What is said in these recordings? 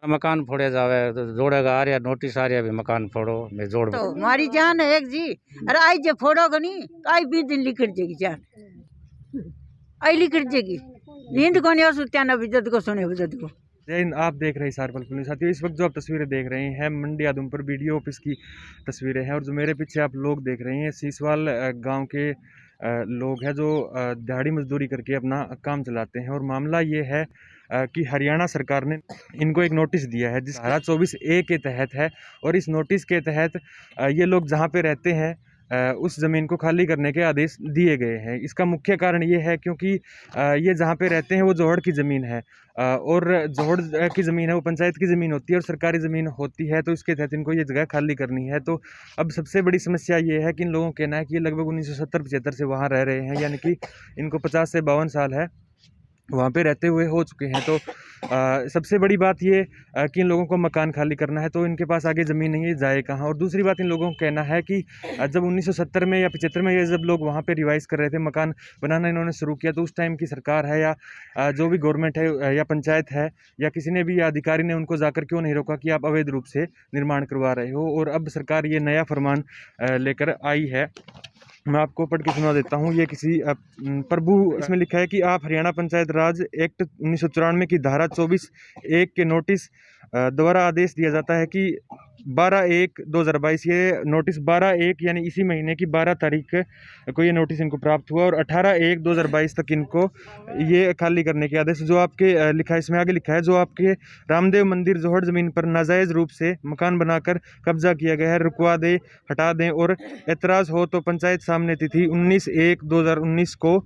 मकान फोड़े जावे तो जोड़ेगा आ रहा नोटिस आ रहा भी मकान फोड़ो मैं जोड़ तो हमारी जान है एक जी। अरे आई जे फोड़ोगे नहीं तो आई 20 दिन लिखट जाएगी जान, आई लिखट जाएगी। नींद को नहीं हो सुत्या ना बिजत को सुने बिजत को। जय हिंद। आप देख रहे हैं सारपल पुलिस साथियों। इस वक्त जो आप तस्वीरें देख रहे हैं मंडी आदमपुर बीडीओ ऑफिस की तस्वीरें हैं और जो मेरे पीछे आप लोग देख रहे हैं सीसवाल गांव के लोग हैं जो दिहाड़ी मजदूरी करके अपना काम चलाते हैं। और मामला ये है कि हरियाणा सरकार ने इनको एक नोटिस दिया है जिस धारा 24A के तहत है। और इस नोटिस के तहत ये लोग जहाँ पे रहते हैं उस ज़मीन को खाली करने के आदेश दिए गए हैं। इसका मुख्य कारण ये है क्योंकि ये जहाँ पे रहते हैं वो जोहड़ की ज़मीन है और जोहड़ की ज़मीन है वो पंचायत की ज़मीन होती है और सरकारी ज़मीन होती है, तो इसके तहत इनको ये जगह खाली करनी है। तो अब सबसे बड़ी समस्या ये है कि इन लोगों का कहना है कि ये लगभग 1970-75 से वहाँ रह रहे हैं, यानी कि इनको 50 से 52 साल है वहाँ पे रहते हुए हो चुके हैं। तो सबसे बड़ी बात ये कि इन लोगों को मकान खाली करना है, तो इनके पास आगे ज़मीन नहीं है, जाए कहाँ। और दूसरी बात इन लोगों का कहना है कि जब 1970 में या 75 में ये जब लोग वहाँ पे रिवाइज़ कर रहे थे, मकान बनाना इन्होंने शुरू किया, तो उस टाइम की सरकार है या जो भी गवर्नमेंट है या पंचायत है या किसी ने भी या अधिकारी ने उनको जाकर क्यों नहीं रोका कि आप अवैध रूप से निर्माण करवा रहे हो। और अब सरकार ये नया फरमान लेकर आई है। मैं आपको पढ़ के सुना देता हूँ। ये किसी प्रभु इसमें लिखा है कि आप हरियाणा पंचायत राज एक्ट 1994 की धारा 24(1) के नोटिस द्वारा आदेश दिया जाता है कि 12/1/2022 ये नोटिस 12/1 यानी इसी महीने की 12 तारीख को ये नोटिस इनको प्राप्त हुआ और 18/1/2022 तक इनको ये खाली करने के आदेश जो आपके लिखा है, इसमें आगे लिखा है जो आपके रामदेव मंदिर जोहड़ ज़मीन पर नाजायज़ रूप से मकान बनाकर कब्जा किया गया है रुकवा दें, हटा दें और एतराज़ हो तो पंचायत सामने तिथि 19/1/2019 को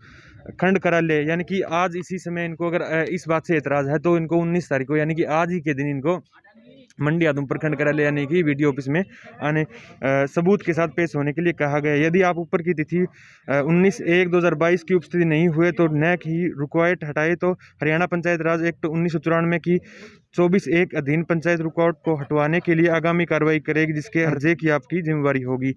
खंड करा ले। यानी कि आज इसी समय इनको अगर इस बात से एतराज़ है तो इनको 19 तारीख को यानी कि आज ही के दिन इनको मंडी आदमपुर खंड कार्यालय यानी कि वीडियो ऑफिस में आने सबूत के साथ पेश होने के लिए कहा गया। यदि आप ऊपर की तिथि 19/1/2022 की उपस्थिति नहीं हुए तो न ही रुकवाट हटाए तो हरियाणा पंचायत राज एक्ट 1994 की 24(1) अधीन पंचायत रुकावट को हटवाने के लिए आगामी कार्रवाई करेगी, जिसके हर्जे की आपकी जिम्मेवारी होगी।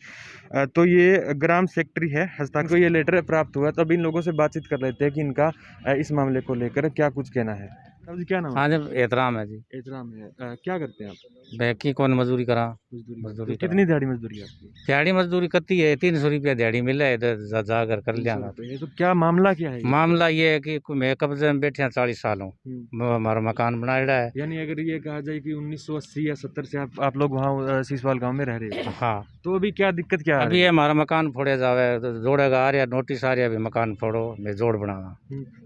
तो ये ग्राम सेक्रेटरी है हस्ताक्षर को ये लेटर प्राप्त हुआ। तो अब इन लोगों से बातचीत कर लेते हैं कि इनका इस मामले को लेकर क्या कुछ कहना है। जी क्या नाम है? हाँ जी एहतराम है जी। एहतराम है। क्या करते हैं आप? बैकी कौन मजदूरी करा मजदूरी कितनी दिहाड़ी मजदूरी है आपकी? दिहाड़ी मजदूरी करती है 300 रुपया दिहाड़ी मिले है, इधर जाकर कर लिया। तो क्या मामला क्या है? मामला ये है कि मैं कब्जे में बैठे 40 साल हूँ, हमारा मकान बनाया है। यानी अगर ये कहा जाए कि 1980 या 70 से आप लोग वहाँ सीसवाल गांव में रह रहे हैं। हाँ। तो अभी क्या दिक्कत क्या है? अभी ये हमारा मकान फोड़े जावे तो जोड़ेगा आ रहा नोटिस आ रहा भी मकान फोड़ो मैं जोड़ बनावा।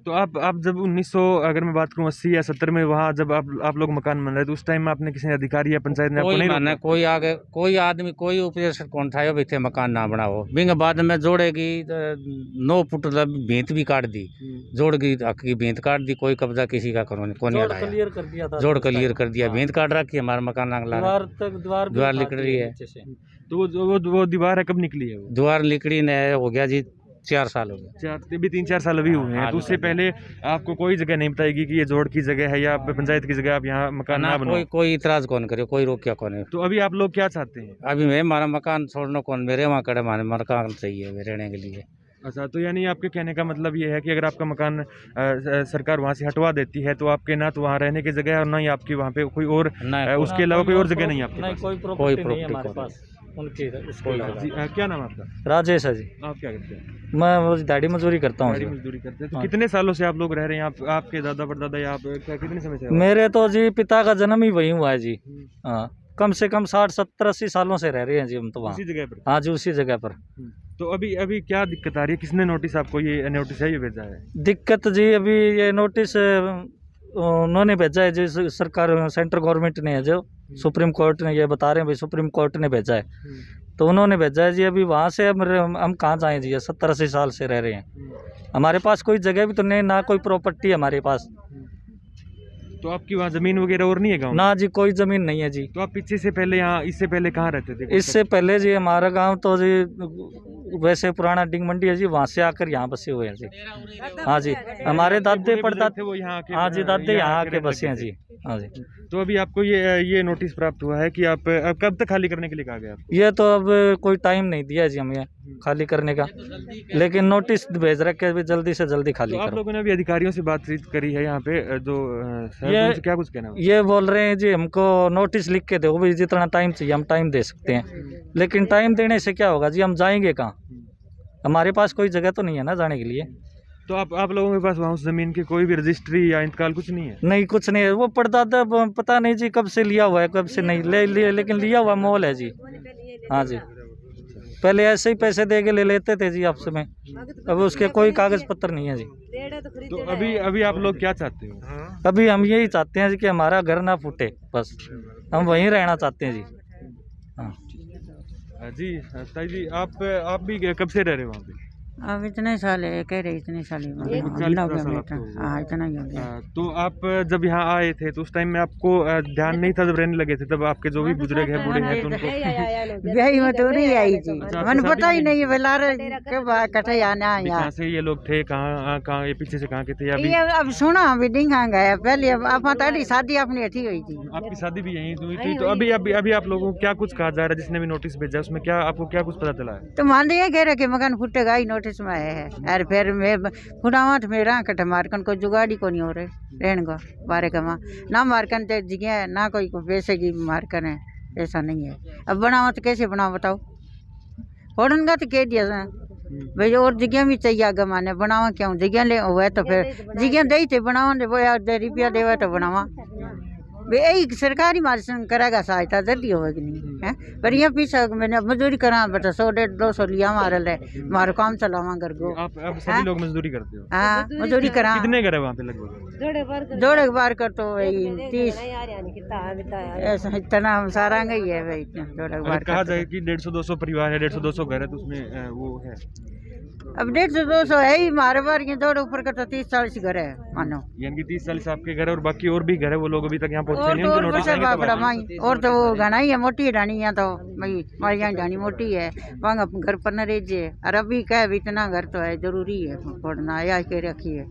तो आप जब 1900 अगर मैं बात करूँ 80 या 70 में वहाँ जब आप लोग मकान बन रहे तो उस टाइम में आपने किसी अधिकारी या पंचायत ने आपको नहीं रोका? कोई आगे कोई आदमी कोई उपदेश कौन था थे मकान ना बनाओ बिंग बाद में जोड़ेगी 9 फुट भींत भी काट दी, जोड़गी हक की भींत काट दी, कोई कब्जा किसी का करो कौन जोड़ क्लियर कर दिया, भींत काट रखी हमारा मकान दीवार लिख रही है। तो वो दीवार है कब निकली है? वो दीवार लिकड़ी ने हो गया जी 4 साल हो गए। भी 3-4 साल अभी हुए हैं। तो उससे पहले आपको कोई जगह नहीं बताएगी कि ये जोड़ की जगह है या पंचायत की जगह, आप यहाँ मकान ना बनाओ? कोई इतराज कौन करे, कोई रोकिया कौन है। तो अभी आप लोग क्या चाहते हैं? अभी मैं हमारा मकान छोड़ना कौन, मेरे वहाँ कड़े माने मकान चाहिए रहने के लिए। अच्छा, तो यानी आपके कहने का मतलब ये है कि अगर आपका मकान सरकार वहाँ से हटवा देती है तो आपके ना तो वहाँ रहने की जगह है और ना ही आपकी वहाँ पे कोई और उसके अलावा कोई और जगह नहीं आपके पास? कोई प्रॉपर्टी हमारे पास। क्या नाम आपका? राजेश है जी। आप क्या करते हैं? मैं वो दिहाड़ी मजदूरी करता हूँ। मजदूरी करते हैं। तो कितने सालों से आप लोग रह रहे हैं? आपके दादा परदादा या आप कितने समय से? मेरे तो जी पिता का जन्म ही वही हुआ है जी। हाँ, कम से कम 60, 70, 80 सालों से रह रहे हैं जी हम तो वहाँ उसी जगह पर। हाँ जी, उसी जगह पर। तो अभी क्या दिक्कत आ रही है? किसने नोटिस आपको ये नोटिस है ये भेजा है? दिक्कत जी अभी ये नोटिस उन्होंने भेजा है जी, सरकार सेंट्रल गवर्नमेंट ने है, जो सुप्रीम कोर्ट ने ये बता रहे हैं भाई, सुप्रीम कोर्ट ने भेजा है तो उन्होंने भेजा है जी। अभी वहाँ से हम कहाँ जाएँ जी, 70-80 साल से रह रहे हैं, हमारे पास कोई जगह भी तो नहीं, ना कोई प्रॉपर्टी हमारे पास। तो आपकी वहाँ जमीन वगैरह और नहीं है गाँव? ना जी, कोई जमीन नहीं है जी। तो आप पीछे से पहले यहाँ इससे पहले कहाँ रहते थे? इससे पहले जी हमारा गांव तो जी वैसे पुराना डिंग मंडी है जी, वहाँ से आकर यहाँ बसे हुए हैं जी। हाँ जी, हमारे दादे परदादे वो यहाँ हाँ जी, दादे यहाँ आके बसे हैं जी। हाँ जी। तो अभी आपको ये नोटिस प्राप्त हुआ है कि आप अब कब तक खाली करने के लिए कहा गया आपको? ये तो अब कोई टाइम नहीं दिया जी हमें खाली करने का, लेकिन नोटिस भेज रखे अभी जल्दी से जल्दी खाली तो आप करो। लोगों ने अभी अधिकारियों से बातचीत करी है यहाँ पे जो है, ये- उनसे क्या कुछ कहना है? ये बोल रहे हैं जी हमको नोटिस लिख के दो भाई, जितना टाइम चाहिए हम टाइम दे सकते हैं, लेकिन टाइम देने से क्या होगा जी, हम जाएंगे कहाँ? हमारे पास कोई जगह तो नहीं है ना जाने के लिए। तो आप लोगों के पास वहाँ उस जमीन की कोई भी रजिस्ट्री या इंतकाल कुछ नहीं है? नहीं, कुछ नहीं है। वो परदादा पता नहीं जी कब से लिया हुआ है कब से नहीं लेकिन लिया हुआ मोल है जी। हाँ जी, पहले ऐसे ही पैसे दे के ले लेते थे जी आपसे में, अब उसके कोई कागज पत्र नहीं है जी। तो अभी आप लोग क्या चाहते हो? अभी हम यही चाहते हैं जी कि हमारा घर ना फूटे, बस हम वहीं रहना चाहते हैं जी। हाँ जी ताई जी, आप भी कब से रह रहे हो वहाँ पे? अब इतने साल है, कह रहे इतने साल ही हो गए, 40 इतना हो गया साल बेटा। आपको हो गए। हाँ इतना ही हो गया। तो आप जब यहाँ आए थे तो उस टाइम में आपको ध्यान नहीं था, जब रहने लगे थे तब आपके जो भी बुजुर्ग है बूढ़े हैं तो उनको ब्याही में तो नहीं आई थी, अच्छा, मैंने शादी पता ही भी नहीं बेला कब कटे आना कहाँ यहाँ। से ये लोग थे, कहाँ ये पीछे से कहाँ के थे या अभी? ये अब सुना अभी डिंगा गया पहले, अब आप ताड़ी शादी अपनी अच्छी हुई थी। आपकी शादी भी यहीं हुई थी, तो अभी आप लोगों को क्या कुछ कहा जा रहा है? जिसने भी नोटिस भेजा उसमें क्या आपको क्या कुछ पता चला है? तो मान दिए कह रहे कि मकान फूटेगा ही नोटिस में आया है, और फिर मैं फुटावट मेरा कट मारकन को जुगाड़ी को नहीं हो रहे रहने को बारे का माँ ना मारकन ते जगह ना कोई को पैसे की मारकन है, ऐसा नहीं है। अब बनाओ तो कैसे बनाओ बताओ, फोड़न का तो कह दिया भाई, और जगह भी चाहिए आगे माने बनावा क्यों, जगह ले हुआ तो फिर जगह दे थे बनावा दे वो यार रुपया देवा तो बनावा यही सरकारी मार्शन करेगा सहायता जल्दी होगी नहीं है। पर यहाँ पीछे मैंने मजदूरी करा बेटा 100 150 200 लिया मारे ले मारो काम चलावा घर को। आप सभी लोग मजदूरी करते हो? हाँ मजदूरी करा, कितने घर है वहाँ पे लगभग? जोड़े बार कर तो वही 30 ऐसा इतना सारा गई है भाई, जोड़े अगर बार कहा जाए कि 150-200 परिवार है, 150-200 घर है, तो उसमें वो है अब 150 200 है ही मारे बार, ये जोड़े ऊपर का तो 30-40 घर है मानो, यानी कि 30-40 आपके घर है और बाकी और भी घर है, वो लोग अभी तक यहाँ पहुँचे और नहीं, तो उनको और नोटिस बसे आने के बापड़ा बाद। माई, और तो वो घना ही है मोटी डानी है तो भाई मारी यहाँ डानी मोटी है वहाँ घर पर न रह जे, और अभी कह भी इतना घर तो है जरूरी है पढ़ना या के रखी है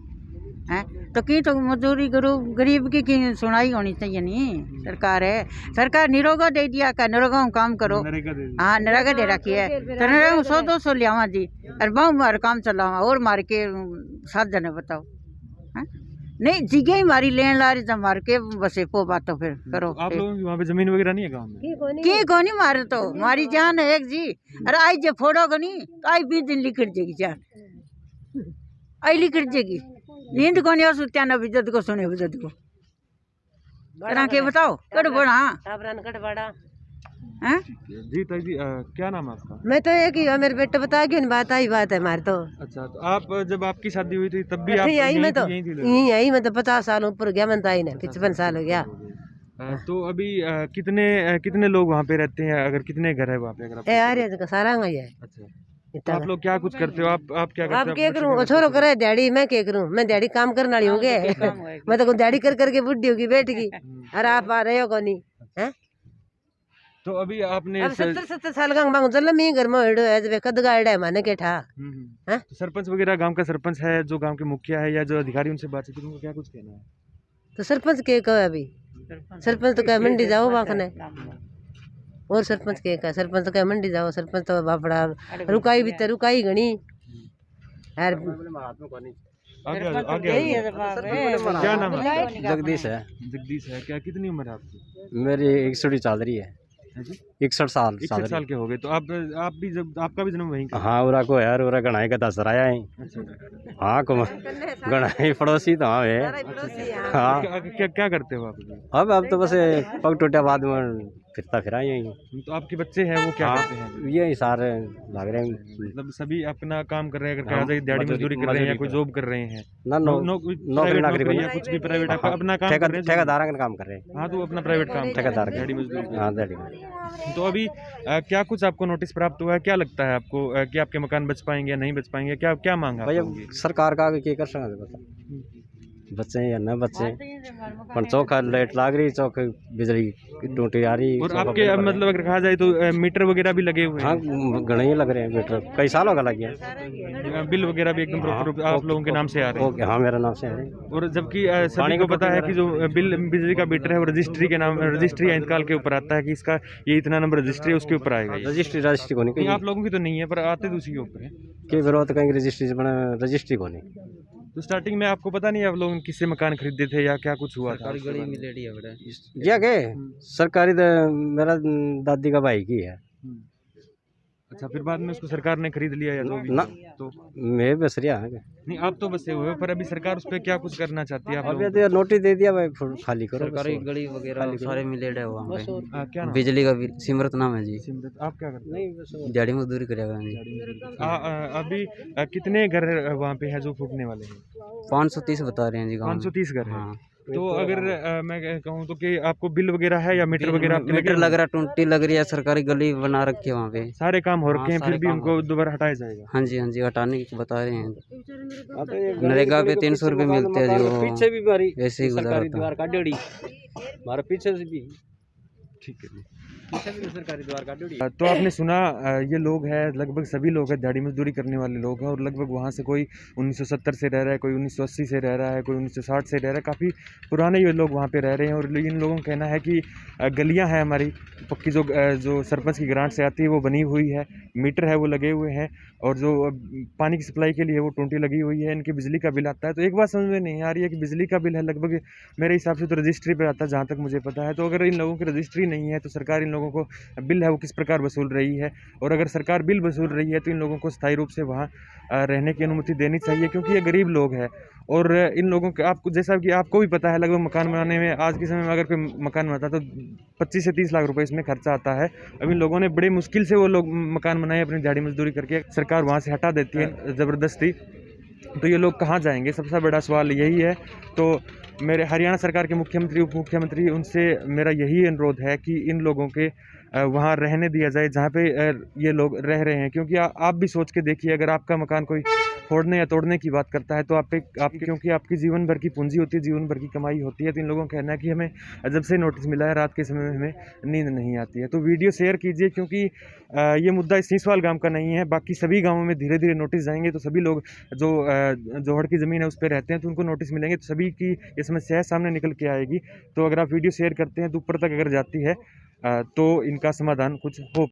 हैं, तो की तो मजदूरी गरीब की सुनाई होनी चाहिए नहीं। सरकार है, सरकार निरोगा दे दिया का निरोगा में काम करो, नरेगा दे दी। हाँ नरेगा दे रखी है तो नरेगा 100-200 लियावा जी और बहु मार काम चलावा और मार के 7 जने बताओ हैं? नहीं जिगे ही मारी लेन ला रही मार के बसे पो बात तो फिर करो। आप लोगों की वहाँ पे जमीन वगैरह नहीं है गाँव में? की कोनी मारे तो मारी जान है एक जी, अरे आई जे फोड़ोगे नहीं तो आई 20 दिन लिखट जाएगी जान, आई लिखट जाएगी नींद को नहीं और त्याना बिजत को सुने बिजत को करा के बताओ कट बड़ा हैं? जी ताई जी, क्या नाम है आपका? मैं तो एक ही हूँ, मेरे बेटे बता क्यों नहीं बात आई बात है हमारी तो। अच्छा, तो आप जब आपकी शादी हुई थी तब भी आप यही मैं तो यहीं थी? यही आई, मैं तो 50 साल ऊपर गया, मैं तो आई ना 55 साल हो गया। तो अभी कितने लोग वहाँ पे रहते हैं, अगर कितने घर है वहाँ पे? अगर ए आ रहे तो सारा गई है। अच्छा, तो आप लोग क्या कुछ करते हो? आप क्या करते आप हो? क्या करूँ, छोरो करे दिहाड़ी, मैं क्या करूँ, मैं दिहाड़ी काम करने वाली हूँ क्या? मैं तो दिहाड़ी कर करके बुढ़ी होगी बैठ गई, अरे आप आ रहे हो कौन है? तो अभी आपने अब 70 साल का मांगू चल मैं घर में हेडो है जब कद गाड़ा है माने के ठा हैं? तो सरपंच वगैरह गांव का सरपंच है, जो गांव के मुखिया है या जो अधिकारी, उनसे बातचीत उनको क्या कुछ कहना है? तो सरपंच के कहो अभी, सरपंच तो कह मंडी जाओ बाखने, और सरपंच के कहा, सरपंच तो कह मंडी जाओ, सरपंच तो बापड़ा रुकाई भी रुकाई घनी यार। आगे क्या नाम है? जगदीश है। जगदीश है। क्या कितनी उम्र है आपकी? मेरी 61 चल रही है। 61 साल 61 साल के हो गए। तो आप भी जब आपका भी जन्म वहीं का? हाँ उरा को यार उरा गणाई का दस रहा है। हाँ गणाई पड़ोसी तो हाँ है। हाँ क्या करते हो आप? अब तो बस पग टूटा बाद में फिरता फिरा यही। तो आपके बच्चे हैं वो क्या करते हैं? यही सारे लग रहे हैं। मतलब सभी अपना काम कर रहे हैं, अगर कहा जाए दिहाड़ी मजदूरी कर रहे हैं या कोई जॉब कर रहे हैं? ना नौकरी नौकरी या कुछ भी प्राइवेट अपना काम कर रहे हैं? ठेकेदार का काम कर रहे हैं। हाँ, तो अपना प्राइवेट काम ठेकेदार दिहाड़ी मजदूरी। हाँ दिहाड़ी। तो अभी क्या कुछ आपको नोटिस प्राप्त हुआ है? क्या लगता है आपको कि आपके मकान बच पाएंगे या नहीं बच पाएंगे? क्या क्या मांग है भाई आपकी? अब सरकार का आगे क्या कर सकते बता। बच्चे या न बच्चे पर चौका लाइट लाग रही, चौक बिजली की टूटी आ रही। और आपके अब मतलब अगर कहा जाए तो मीटर वगैरह भी लगे हुए हाँ हैं? घने ही लग रहे हैं मीटर, कई सालों का लग गया। बिल वगैरह भी एकदम प्रॉपर आप लोगों के नाम से आ रहे हैं? ओके, हाँ मेरा नाम से है। और जबकि सभी को पता है कि जो बिल बिजली का मीटर है वो रजिस्ट्री के नाम, रजिस्ट्री या इंतकाल के ऊपर आता है कि इसका ये इतना नंबर रजिस्ट्री है, उसके ऊपर आएगा ये। रजिस्ट्री को नहीं, नहीं आप लोगों की तो नहीं है, पर आते तो उसी के ऊपर है। कि विरोध कहीं रजिस्ट्री से बना, रजिस्ट्री को नहीं। तो स्टार्टिंग में आपको पता नहीं आप लोग किससे मकान खरीदे थे या क्या कुछ हुआ था? क्या के सरकारी मेरा दादी का भाई की है। अच्छा, फिर बाद में उसको सरकार ने खरीद लिया या जो भी? ना। तो मैं बस रहा है। नहीं, आप तो बसे हुए हो, पर अभी सरकार उस पर क्या कुछ करना चाहती है आप लोगों अभी तो नोटिस दे दिया भाई, खाली करो। सरकारी गली वगैरह सारे मिलेड है वहाँ पे। को? क्या नाम? बिजली का बिल सिमरत नाम है जी। सिमरत, आप क्या करते हैं? दिहाड़ी मजदूरी करेगा जी। अभी कितने घर वहाँ पे है जो फूटने वाले हैं? 530 बता रहे हैं जी गाँव में। 530 घर है। हाँ, तो अगर मैं कहूँ तो कि आपको बिल वगैरह है या मीटर वगैरह आपके मीटर लगे लग हुए रहा, टूटी लग रही है, सरकारी गली बना रखी है वहाँ पे। हैं? सारे काम हो रखे हैं, हाँ, फिर सारे भी काम उनको दोबारा हटाया जाएगा? हाँ जी हटाने की बता रहे हैं। नरेगा पे 300 रुपये मिलते हैं जो पीछे भी मारी ऐसे ही गुजारा सरकारी होता द्वार है। का डेढ़ी हमारे पीछे से भी ठीक है जी। पीछे भी सरकारी द्वार का डेढ़ी। तो आपने सुना, ये लोग हैं, लगभग सभी लोग हैं दिहाड़ी मजदूरी करने वाले लोग हैं, और लगभग वहाँ से कोई 1970 से रह रहा है, कोई 1980 से रह रहा है, कोई 1960 से रह रहा है। काफ़ी पुराने ये लोग वहाँ पे रह रहे हैं, और इन लोगों का कहना है कि गलियाँ हैं हमारी पक्की, जो सरपंच की ग्रांट से आती है वो बनी हुई है, मीटर है वो लगे हुए हैं, और जो पानी की सप्लाई के लिए वो टूटी लगी हुई है। इनकी बिजली का बिल आता है, तो एक बात समझ में नहीं आ रही है कि बिजली का बिल है लगभग मेरे हिसाब से तो रजिस्ट्री पर आता है, जहाँ तक मुझे पता है। तो अगर इन लोगों की रजिस्ट्री नहीं है तो सरकार इन लोगों को बिल है वो किस प्रकार वसूल रही है, और अगर सरकार बिल वसूल रही है तो इन लोगों को स्थायी रूप से वहाँ रहने की अनुमति देनी चाहिए, क्योंकि ये गरीब लोग हैं। और इन लोगों के आपको, जैसा कि आपको भी पता है, लगभग मकान बनाने में आज के समय में अगर कोई मकान बनाता है तो 25 से 30 लाख रुपए इसमें खर्चा आता है। अब इन लोगों ने बड़े मुश्किल से वो लोग मकान बनाए अपनी दिहाड़ी मजदूरी करके, सरकार वहाँ से हटा देती है ज़बरदस्ती। तो ये लोग कहाँ जाएंगे, सबसे बड़ा सवाल यही है। तो मेरे हरियाणा सरकार के मुख्यमंत्री, उप मुख्यमंत्री, उनसे मेरा यही अनुरोध है कि इन लोगों के वहाँ रहने दिया जाए जहाँ पे ये लोग रह रहे हैं। क्योंकि आप भी सोच के देखिए, अगर आपका मकान कोई फोड़ने या तोड़ने की बात करता है तो क्योंकि आपकी जीवन भर की पूंजी होती है, जीवन भर की कमाई होती है। तो इन लोगों का कहना है कि हमें जब से नोटिस मिला है रात के समय में हमें नींद नहीं आती है। तो वीडियो शेयर कीजिए, क्योंकि ये मुद्दा सीसवाल गाँव का नहीं है, बाकी सभी गाँवों में धीरे धीरे नोटिस जाएंगे। तो सभी लोग जो जोहड़ की ज़मीन है उस पर रहते हैं तो उनको नोटिस मिलेंगे, तो सभी की ये समस्या सामने निकल के आएगी। तो अगर आप वीडियो शेयर करते हैं तो ऊपर तक अगर जाती है तो इनका समाधान कुछ हो